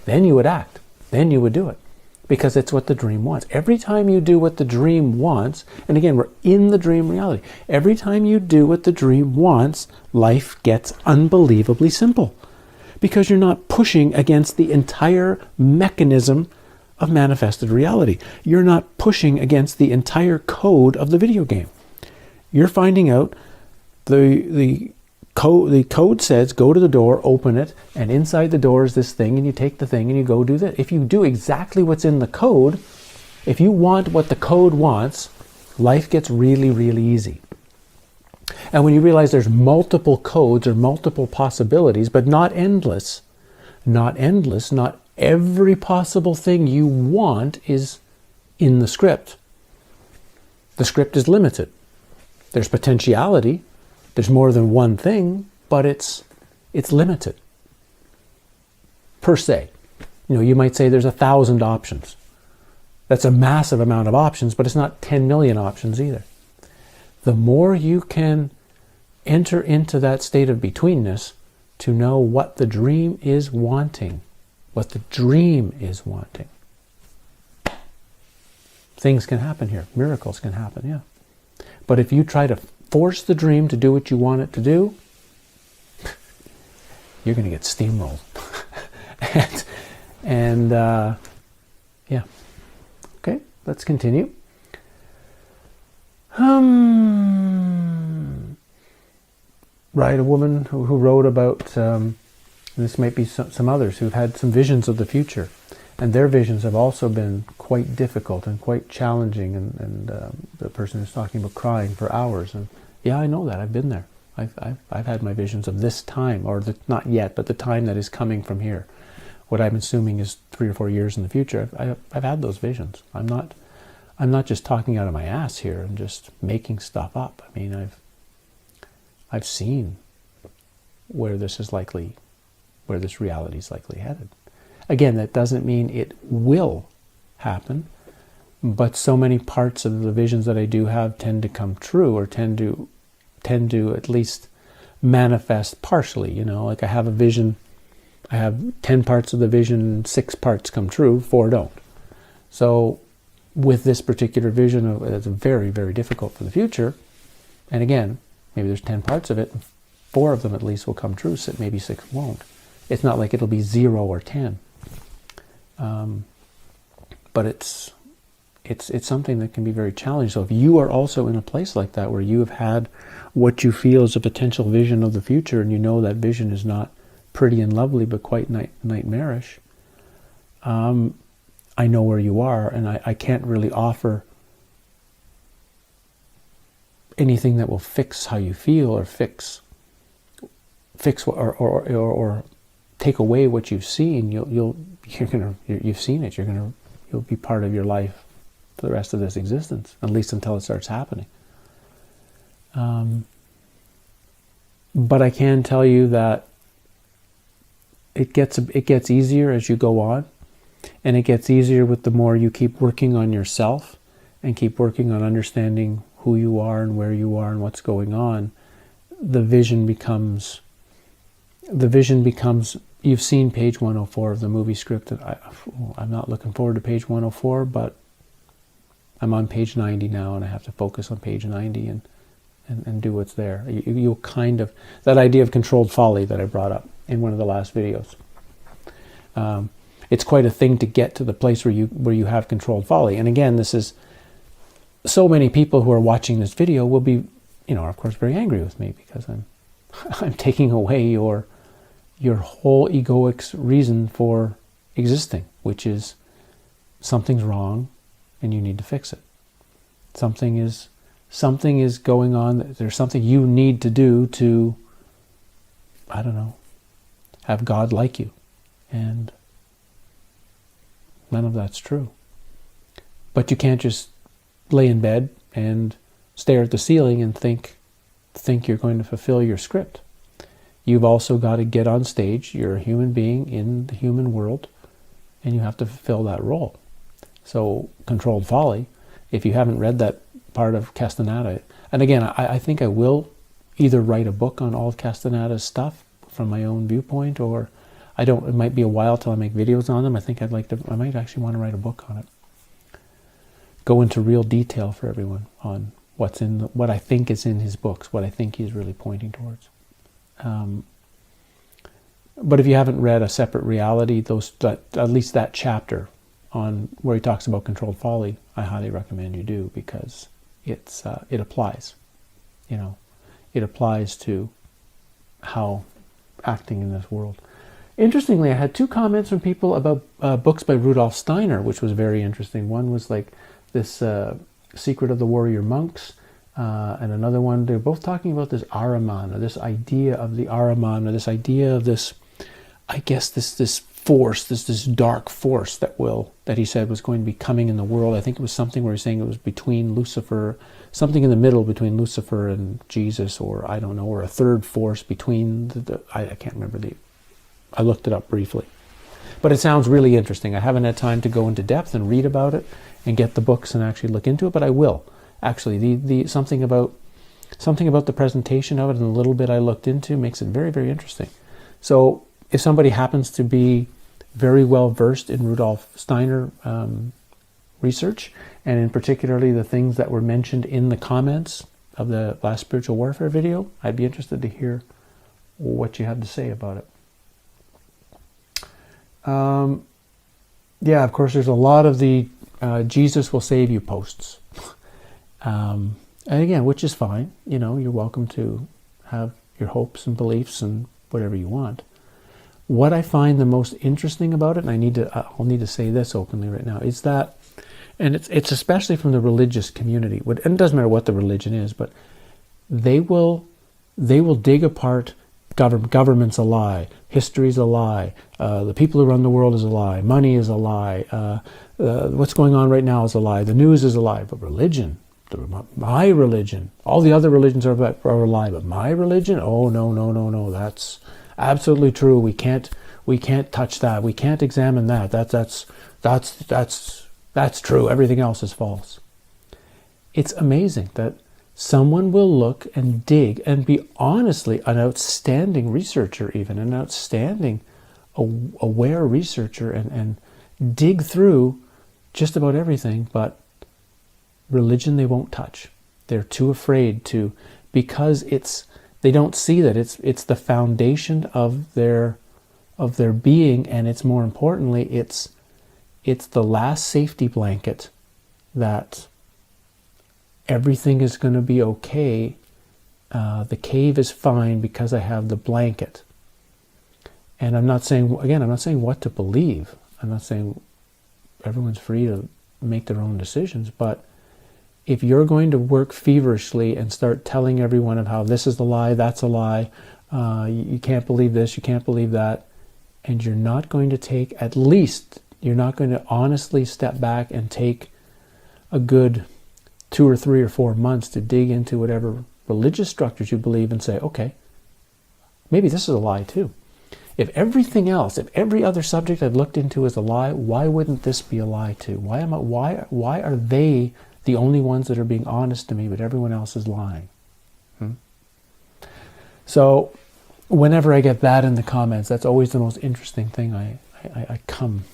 then you would act. Then you would do it. Because it's what the dream wants. Every time you do what the dream wants, and again, we're in the dream reality. Every time you do what the dream wants, life gets unbelievably simple. Because you're not pushing against the entire mechanism of manifested reality. You're not pushing against the entire code of the video game. You're finding out the code says go to the door, open it, and inside the door is this thing, and you take the thing and you go do that. If you do exactly what's in the code, if you want what the code wants, life gets really, really easy. And when you realize there's multiple codes or multiple possibilities, but not endless, not every possible thing you want is in the script. The script is limited. There's potentiality. There's more than one thing, but it's limited. Per se. You might say there's 1,000 options. That's a massive amount of options, but it's not 10 million options either. The more you can enter into that state of betweenness to know what the dream is wanting, things can happen here. Miracles can happen, yeah. But if you try to force the dream to do what you want it to do, you're going to get steamrolled. and yeah. Okay, let's continue. Right, a woman who wrote about, this might be some others who've had some visions of the future, and their visions have also been quite difficult and quite challenging, and the person who's talking about crying for hours, and yeah, I know that, I've been there. I've had my visions of this time, or not yet, but the time that is coming from here. What I'm assuming is 3 or 4 years in the future. I've had those visions. I'm not just talking out of my ass here and just making stuff up. I mean, I've seen where this reality is likely headed. Again, that doesn't mean it will happen, but so many parts of the visions that I do have tend to come true, or tend to at least manifest partially. Like I have a vision, I have 10 parts of the vision, 6 parts come true, 4 don't. So with this particular vision, it's very, very difficult for the future. And again, maybe there's 10 parts of it, 4 of them at least will come true, so maybe 6 won't. It's not like it'll be 0 or 10. But it's something that can be very challenging. So if you are also in a place like that, where you have had what you feel is a potential vision of the future, and you know that vision is not pretty and lovely, but quite nightmarish, I know where you are, and I can't really offer anything that will fix how you feel, or fix or take away what you've seen. You've seen it. You'll be part of your life for the rest of this existence, at least until it starts happening. But I can tell you that it gets easier as you go on, and it gets easier with the more you keep working on yourself and keep working on understanding who you are and where you are and what's going on. The vision becomes, you've seen page 104 of the movie script, and I'm not looking forward to page 104, but I'm on page 90 now, and I have to focus on page 90 and do what's there. You'll kind of, that idea of controlled folly that I brought up in one of the last videos. It's quite a thing to get to the place where you have controlled folly. And again, this is, so many people who are watching this video will be, of course, very angry with me, because I'm taking away your whole egoic reason for existing, which is something's wrong and you need to fix it. Something is going on. There's something you need to do to, I don't know, have God like you. And none of that's true. But you can't just lay in bed and stare at the ceiling and think you're going to fulfill your script. You've also got to get on stage. You're a human being in the human world, and you have to fulfill that role. So, Controlled Folly, if you haven't read that part of Castaneda, and again, I think I will either write a book on all of Castaneda's stuff from my own viewpoint, or it might be a while till I make videos on them. I might actually want to write a book on it. Go into real detail for everyone on what I think is in his books, what I think he's really pointing towards. But if you haven't read A Separate Reality, at least that chapter on where he talks about controlled folly, I highly recommend you do, because it applies. It applies to how acting in this world. Interestingly, I had 2 comments from people about books by Rudolf Steiner, which was very interesting. One was like this Secret of the Warrior Monks, and another one, they're both talking about this Ahriman, or this idea of the Ahriman, or this idea of this, I guess this force, this dark force that he said was going to be coming in the world. I think it was something where he's saying it was between Lucifer, something in the middle between Lucifer and Jesus, or I don't know, or a third force between I can't remember I looked it up briefly. But it sounds really interesting. I haven't had time to go into depth and read about it and get the books and actually look into it, but I will. Actually, the something about the presentation of it and the little bit I looked into makes it very, very interesting. So if somebody happens to be very well versed in Rudolf Steiner research, and in particularly the things that were mentioned in the comments of the last spiritual warfare video, I'd be interested to hear what you have to say about it. Yeah, of course, there's a lot of the Jesus will save you posts. And again, which is fine. You're welcome to have your hopes and beliefs and whatever you want. What I find the most interesting about it, and I'll need to say this openly right now, is that, and it's especially from the religious community, and it doesn't matter what the religion is, but they will dig apart government's a lie, history's a lie, the people who run the world is a lie, money is a lie, what's going on right now is a lie, the news is a lie, but religion, my religion, all the other religions are a lie, but my religion, oh no, that's absolutely true. We can't touch that. We can't examine that. That's true. Everything else is false. It's amazing that someone will look and dig and be honestly an outstanding researcher, even an outstanding aware researcher, and dig through just about everything, but religion they won't touch. They're too afraid to, because they don't see that it's the foundation of their being, and it's more importantly, it's the last safety blanket that everything is going to be okay. The cave is fine because I have the blanket. And I'm not saying what to believe. I'm not saying everyone's free to make their own decisions, but if you're going to work feverishly and start telling everyone of how this is a lie, that's a lie, you can't believe this, you can't believe that, and you're not going to honestly step back and take a good 2 or 3 or 4 months to dig into whatever religious structures you believe and say, okay, maybe this is a lie too. If everything else, if every other subject I've looked into is a lie, why wouldn't this be a lie too? Why are they the only ones that are being honest to me, but everyone else is lying? So whenever I get that in the comments, that's always the most interesting thing I come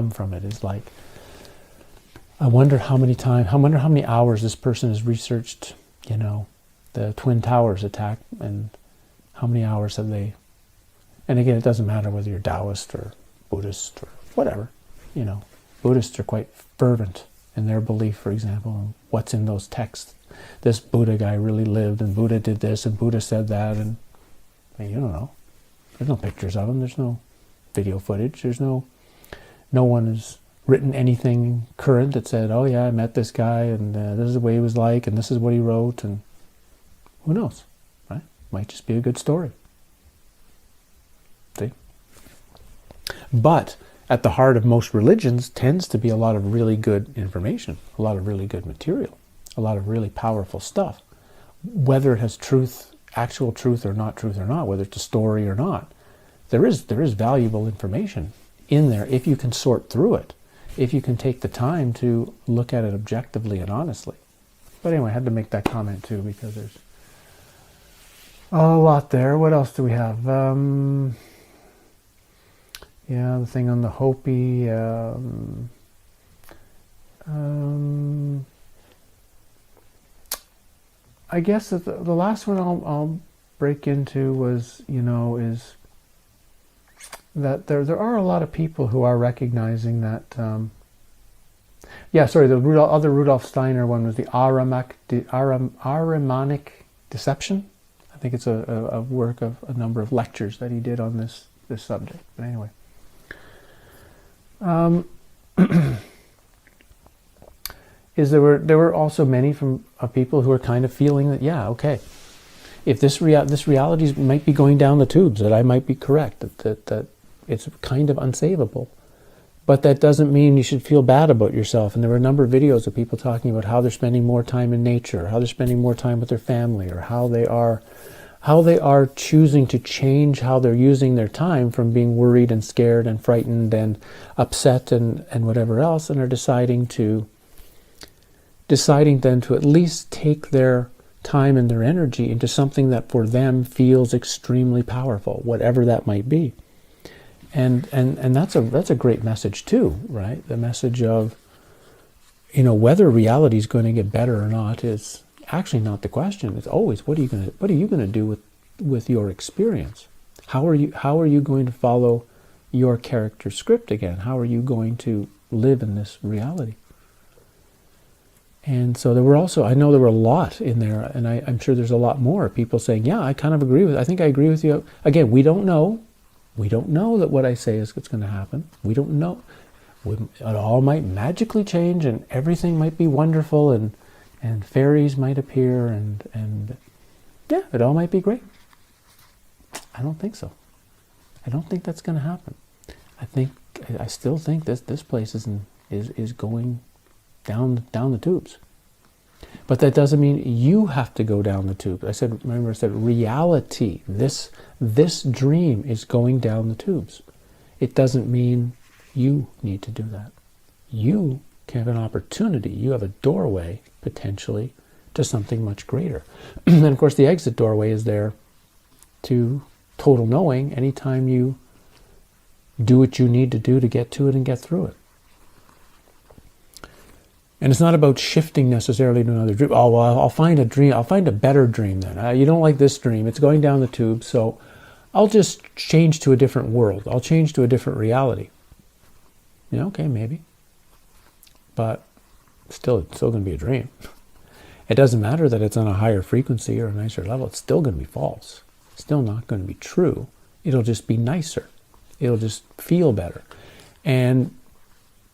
from it, is like, I wonder how many hours this person has researched, the Twin Towers attack, and how many hours have they, and again, it doesn't matter whether you're Taoist or Buddhist or whatever, Buddhists are quite fervent in their belief, for example, in what's in those texts. This Buddha guy really lived, and Buddha did this, and Buddha said that, and you don't know. There's no pictures of him. There's no video footage. There's no one has written anything current that said, oh yeah, I met this guy, and this is the way he was like, and this is what he wrote, and who knows, right? Might just be a good story. See? But at the heart of most religions tends to be a lot of really good information, a lot of really good material, a lot of really powerful stuff. Whether it has truth, actual truth or not, whether it's a story or not, there is valuable information in there if you can sort through it, if you can take the time to look at it objectively and honestly. But anyway, I had to make that comment too because there's a lot there. What else do we have? Yeah, the thing on the Hopi. I guess that the last one I'll break into was, is that there are a lot of people who are recognizing that. The other Rudolf Steiner one was the Ahrimanic deception. I think it's a work of a number of lectures that he did on this subject. But anyway. There were also many people who are kind of feeling that, if this reality might be going down the tubes, that I might be correct, that it's kind of unsavable, but that doesn't mean you should feel bad about yourself. And there were a number of videos of people talking about how they're spending more time in nature, how they're spending more time with their family, or how they are choosing to change how they're using their time from being worried and scared and frightened and upset and whatever else, and are deciding then to at least take their time and their energy into something that for them feels extremely powerful, whatever that might be. And that's a great message too, right? The message of, whether reality is going to get better or not is actually not the question. It's always what are you going to do with your experience? How are you going to follow your character script again? How are you going to live in this reality? And so I know there were a lot in there, and I'm sure there's a lot more people saying, I kind of agree I think I agree with you. Again, we don't know. We don't know that what I say is what's going to happen. We don't know. It all might magically change, and everything might be wonderful, and fairies might appear, and it all might be great. I don't think so. I don't think that's going to happen. I still think this place is going down the tubes. But that doesn't mean you have to go down the tube. I said reality, this dream is going down the tubes. It doesn't mean you need to do that. You can have an opportunity. You have a doorway, potentially, to something much greater. And of course, the exit doorway is there to total knowing anytime you do what you need to do to get to it and get through it. And it's not about shifting necessarily to another dream. Oh, well, I'll find a dream. I'll find a better dream then. You don't like this dream. It's going down the tube, so I'll just change to a different world. I'll change to a different reality. Okay, maybe. But it's still going to be a dream. It doesn't matter that it's on a higher frequency or a nicer level. It's still going to be false. It's still not going to be true. It'll just be nicer. It'll just feel better. And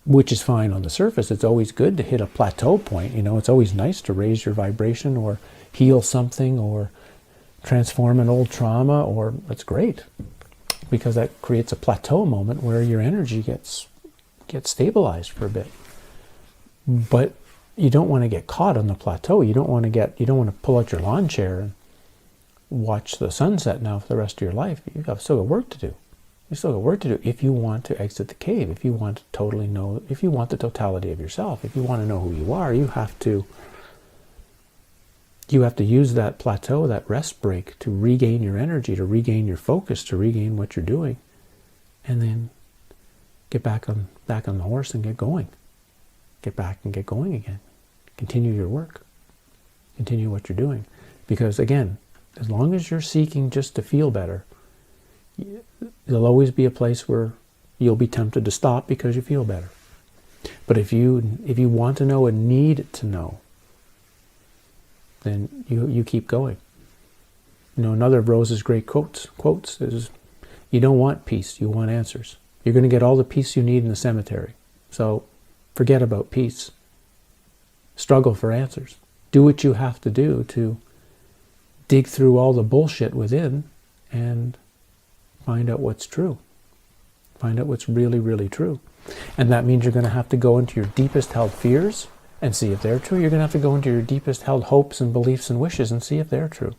which is fine on the surface. It's always good to hit a plateau point. It's always nice to raise your vibration or heal something or transform an old trauma, or that's great because that creates a plateau moment where your energy gets stabilized for a bit. But you don't want to get caught on the plateau. You don't want to pull out your lawn chair and watch the sunset now for the rest of your life. You've still got work to do. You still got work to do if you want to exit the cave, if you want to totally know, if you want the totality of yourself, if you want to know who you are, you have to use that plateau, that rest break to regain your energy, to regain your focus, to regain what you're doing, and then get back on the horse and get going. Get back and get going again. Continue your work. Continue what you're doing. Because again, as long as you're seeking just to feel better, there'll always be a place where you'll be tempted to stop because you feel better. But if you want to know and need to know, then you keep going. Another of Rose's great quotes is, you don't want peace, you want answers. You're going to get all the peace you need in the cemetery. So forget about peace. Struggle for answers. Do what you have to do to dig through all the bullshit within and find out what's true. Find out what's really, really true. And that means you're going to have to go into your deepest held fears and see if they're true. You're going to have to go into your deepest held hopes and beliefs and wishes and see if they're true.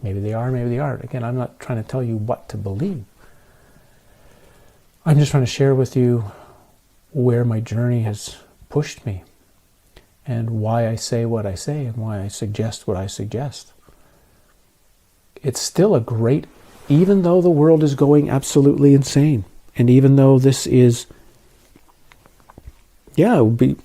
Maybe they are, maybe they aren't. Again, I'm not trying to tell you what to believe. I'm just trying to share with you where my journey has pushed me and why I say what I say and why I suggest what I suggest. It's still a great, even though the world is going absolutely insane, and even though this is, it would be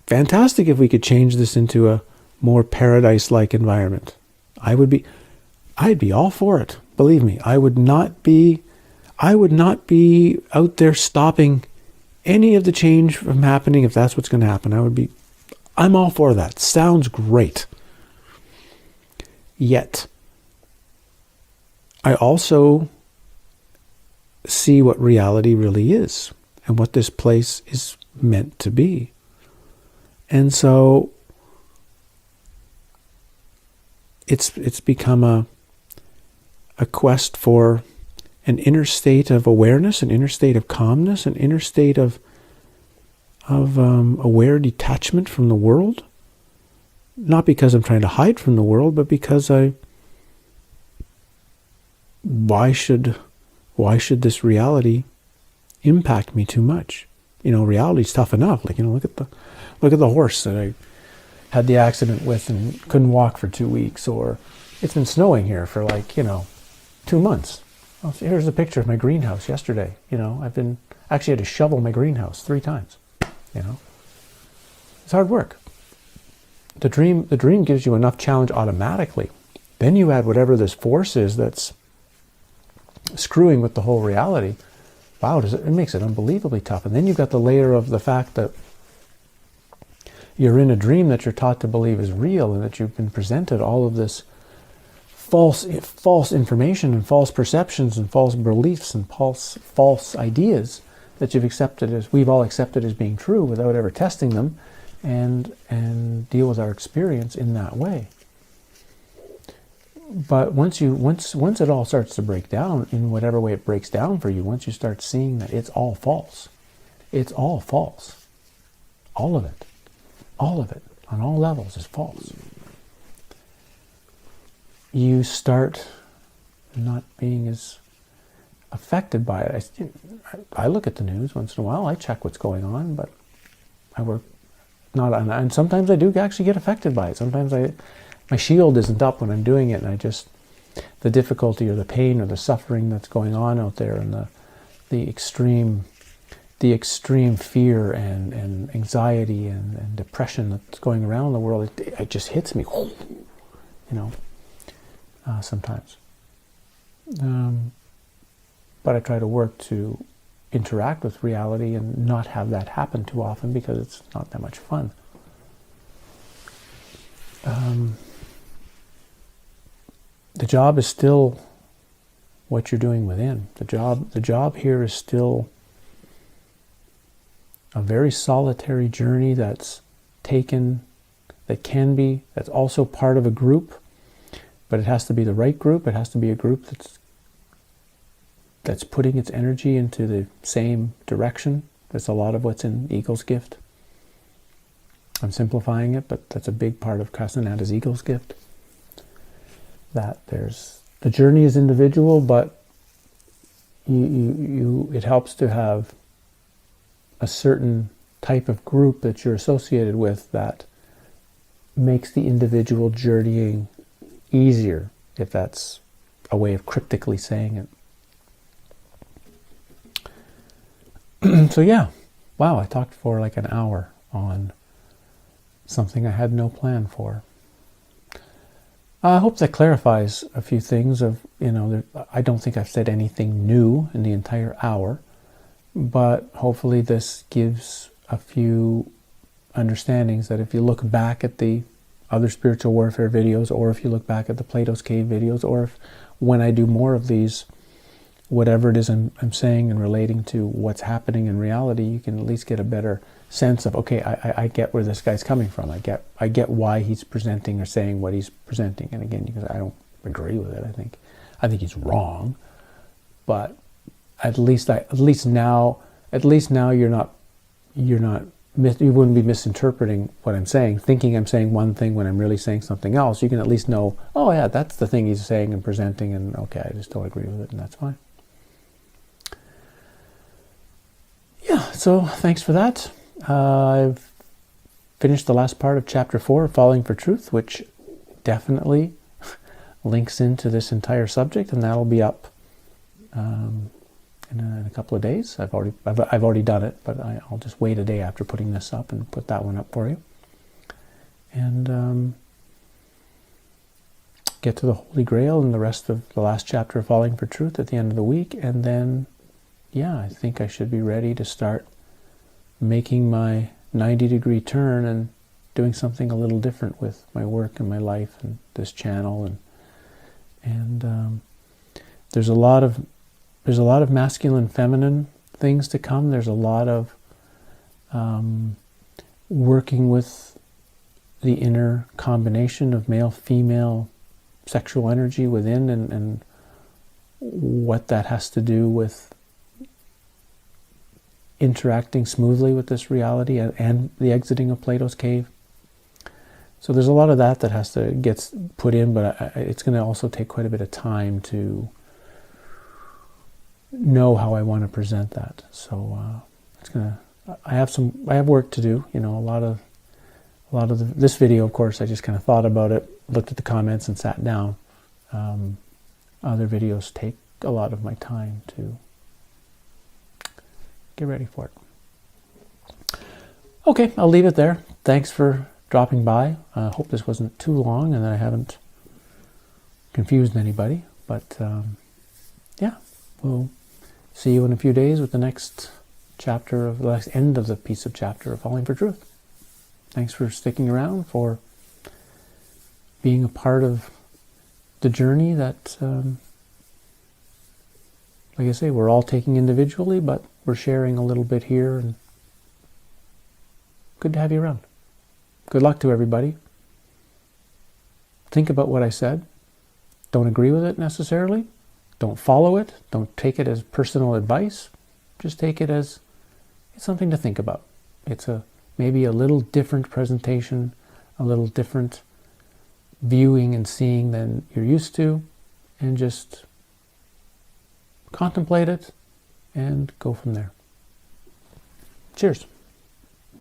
fantastic if we could change this into a more paradise-like environment. I'd be all for it. Believe me, I would not be out there stopping any of the change from happening if that's what's going to happen. I'm all for that. Sounds great. Yet, I also see what reality really is and what this place is meant to be. And so it's become a quest for an inner state of awareness, an inner state of calmness, an inner state of aware detachment from the world. Not because I'm trying to hide from the world, but because why should this reality impact me too much? Reality's tough enough. Look at the horse that I had the accident with and couldn't walk for 2 weeks, or it's been snowing here for 2 months. Well, here's a picture of my greenhouse yesterday. I've actually had to shovel my greenhouse 3 times. It's hard work. The dream gives you enough challenge automatically. Then you add whatever this force is that's screwing with the whole reality. Wow, it makes it unbelievably tough. And then you've got the layer of the fact that you're in a dream that you're taught to believe is real, and that you've been presented all of this false information and false perceptions and false beliefs and false ideas that we've all accepted as being true without ever testing them, and deal with our experience in that way. But once it all starts to break down in whatever way it breaks down for you, once you start seeing that it's all false, all of it, on all levels is false, you start not being as affected by it. I look at the news once in a while. I check what's going on, but I work not on, and sometimes I do actually get affected by it. Sometimes my shield isn't up when I'm doing it, and the difficulty or the pain or the suffering that's going on out there, and the extreme fear and anxiety and depression that's going around the world, it just hits me, sometimes. But I try to work to interact with reality and not have that happen too often, because it's not that much fun. The job is still what you're doing within. The job here is still a very solitary journey that's also part of a group, but it has to be the right group. It has to be a group that's putting its energy into the same direction. That's a lot of what's in Eagle's Gift. I'm simplifying it, but that's a big part of Castaneta's Eagle's Gift. That the journey is individual, but it helps to have a certain type of group that you're associated with that makes the individual journeying easier, if that's a way of cryptically saying it. So yeah, wow, I talked for like an hour on something I had no plan for. I hope that clarifies a few things I don't think I've said anything new in the entire hour, but hopefully this gives a few understandings that if you look back at the other spiritual warfare videos, or if you look back at the Plato's Cave videos, or when I do more of these, whatever it is I'm saying and relating to what's happening in reality, you can at least get a better sense of, okay, I get where this guy's coming from. I get why he's presenting or saying what he's presenting. And again, because I don't agree with it, I think he's wrong, but at least now you wouldn't be misinterpreting what I'm saying, thinking I'm saying one thing when I'm really saying something else. You can at least know, oh yeah, that's the thing he's saying and presenting, and okay, I just don't agree with it, and that's fine. Yeah, so thanks for that. I've finished the last part of chapter 4, Falling for Truth, which definitely links into this entire subject, and that'll be up in a couple of days. I've already done it, but I'll just wait a day after putting this up and put that one up for you. And get to the Holy Grail and the rest of the last chapter of Falling for Truth at the end of the week, and then, yeah, I think I should be ready to start making my 90-degree turn and doing something a little different with my work and my life and this channel, and there's a lot of masculine, feminine things to come. There's a lot of working with the inner combination of male, female, sexual energy within, and what that has to do with interacting smoothly with this reality and the exiting of Plato's cave. So there's a lot of that has to get put in, but it's going to also take quite a bit of time to know how I want to present that. So I have work to do. You know, a lot of this video, of course, I just kind of thought about it, looked at the comments, and sat down. Other videos take a lot of my time to get ready for it. Okay, I'll leave it there. Thanks for dropping by. I hope this wasn't too long and that I haven't confused anybody. But yeah, we'll see you in a few days with the next chapter of the next end of the piece of chapter of Falling for Truth. Thanks for sticking around, for being a part of the journey that, like I say, we're all taking individually, but we're sharing a little bit here, and good to have you around. Good luck to everybody. Think about what I said. Don't agree with it necessarily. Don't follow it. Don't take it as personal advice. Just take it as it's something to think about. It's maybe a little different presentation, a little different viewing and seeing than you're used to, and just contemplate it and go from there. Cheers.